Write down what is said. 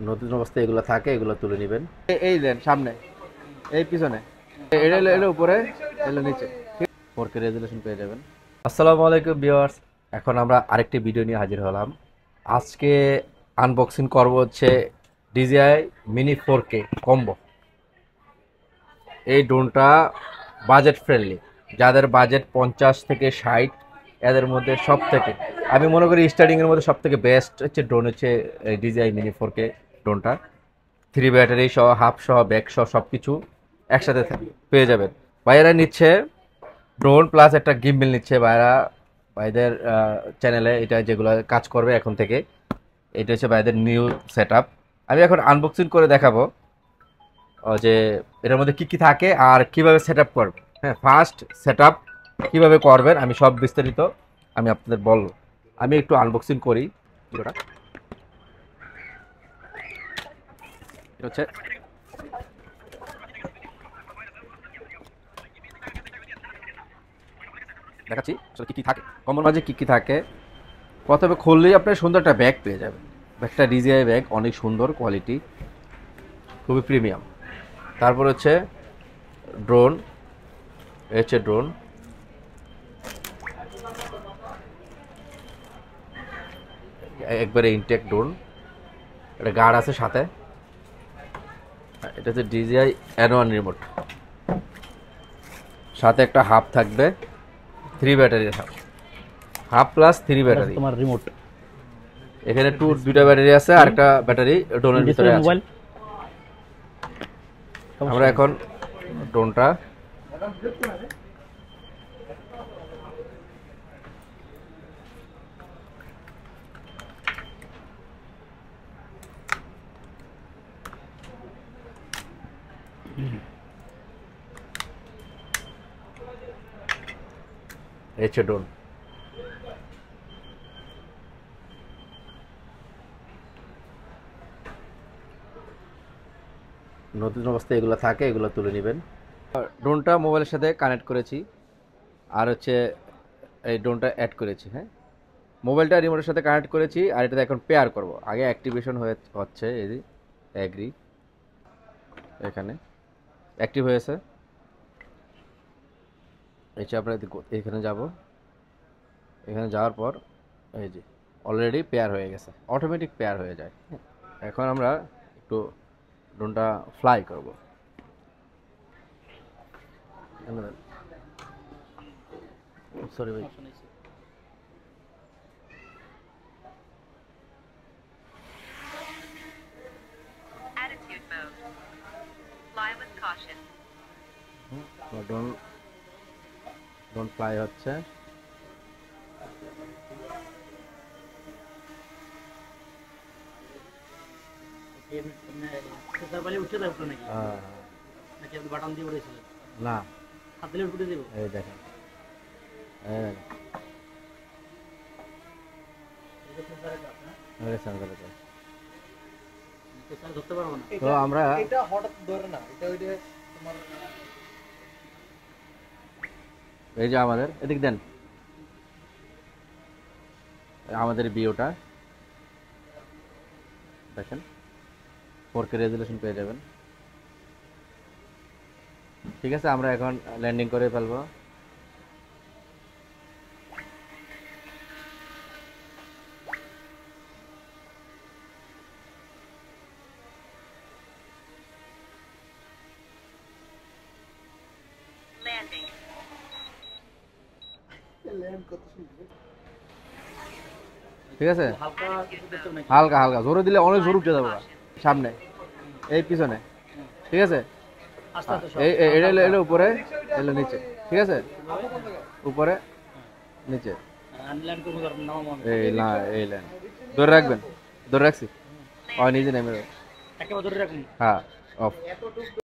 নতুন অবস্থায় এগুলো থাকে, এগুলো তুলে নেবেন। এই দেন সামনে, এই পিছনে, এটা এলো উপরে, এলো নিচে, 4K রেজুলেশন পেয়ে যাবেন। আসসালামু আলাইকুম ভিউয়ার্স, এখন আমরা আরেকটি ভিডিও নিয়ে হাজির হলাম। আজকে আনবক্সিং করব হচ্ছে DJI মিনি 4K কম্বো। এই ড্রোনটা বাজেট ফ্রেন্ডলি, যাদের বাজেট 50 থেকে 60, এদের মধ্যে সব থেকে আমি মনে করি স্টার্টিংয়ের মধ্যে সব থেকে বেস্ট হচ্ছে ড্রোন হচ্ছে DJI মিনি 4K ড্রোনটা। 3 ব্যাটারি সহ, হাফ সহ, ব্যাক সহ সব কিছু একসাথে পেয়ে যাবেন। ভাইয়েরা নিচ্ছে ড্রোন প্লাস একটা গিম্বল নিচ্ছে ভাইয়েরা, ভাইদের চ্যানেলে এটা যেগুলো কাজ করবে এখন থেকে। এটা হচ্ছে ভাইদের নিউ সেট আপ। আমি এখন আনবক্সিং করে দেখাবো যে এটার মধ্যে কি কি থাকে আর কিভাবে সেট আপ করবেন। হ্যাঁ, ফার্স্ট সেট আপ কীভাবে করবেন আমি সব বিস্তারিত আমি আপনাদের বলবো। আমি একটু আনবক্সিং করি ভিডিওটা। এটা হচ্ছে দেখাচ্ছি আসলে কী কী থাকে, কমন মাঝে কী কী থাকে। প্রথমে খুললেই আপনার সুন্দর একটা ব্যাগ পেয়ে যাবেন। ব্যাগটা DJI ব্যাগ, অনেক সুন্দর কোয়ালিটি, খুবই প্রিমিয়াম। তারপর হচ্ছে ড্রোন, এই হচ্ছে ড্রোন, একবারে ইনটেক ড্রোন। এটা গার্ড আছে সাথে। এটা হচ্ছে DJI N1 রিমোট, সাথে একটা হাফ থাকবে, 3 ব্যাটারি, হাফ প্লাস 3 ব্যাটারি। তোমার রিমোট এখানে দুইটা ব্যাটারি আছে আর একটা ব্যাটারি ড্রোনের ভিতরে আছে। মোবাইল আমরা এখন ড্রোনটা এই হচ্ছে ড্রোন। নতুন অবস্থায় এগুলো থাকে, এগুলো তুলে নেবেন। ড্রোনটা মোবাইলের সাথে কানেক্ট করেছি, আর হচ্ছে এই ড্রোনটা অ্যাড করেছি। হ্যাঁ, মোবাইলটা রিমোটের সাথে কানেক্ট করেছি, আর এটাতে এখন পেয়ার করব। আগে অ্যাক্টিভেশন হচ্ছে, এই যে অ্যাগ্রি, এখানে অ্যাক্টিভ হয়েছে। এই যে আমরা এখানে যাব, এখানে যাওয়ার পর এই যে অলরেডি পেয়ার হয়ে গেছে, অটোমেটিক পেয়ার হয়ে যায়। এখন আমরা একটু ড্রোনটা ফ্লাই করব। সরি ভাই, Attitude mode. Fly with caution. Drone drone fly হচ্ছে। বাটন দিয়ে উঠেছিল না, হাত দিলে উঠে দেবো। এই দেখেন, ধরতে পারবো না তো আমরা এটা হঠাৎ ধরে না, এটা ওই যে তোমার এই যে আমাদের এদিক দেন, আমাদের ভিউটা দেখেন, 4K রেজুলেশন পেয়ে যাবেন। ঠিক আছে, আমরা এখন ল্যান্ডিং করে ফেলবো। Landing. ল্যান্ড করতে শুনবে। ঠিক আছে, হালকা কিছু দেখতে নাকি হালকা হালকা জোরে দিলে অনেক জোর উঠে যাবে সামনে, এই পিছনে। ঠিক আছে, আস্তে আস্তে এই এটা এলো উপরে, এলো নিচে। ঠিক আছে, উপরে নিচে, আনল্যান্ড করবো, তারপর নামাবো আমি। এই না, এই লাইন ধরে রাখবেন, ধরে রাখছি, নিজে নেমে যাবে। একেবারে ধরে রাখুন। হ্যাঁ, অফ।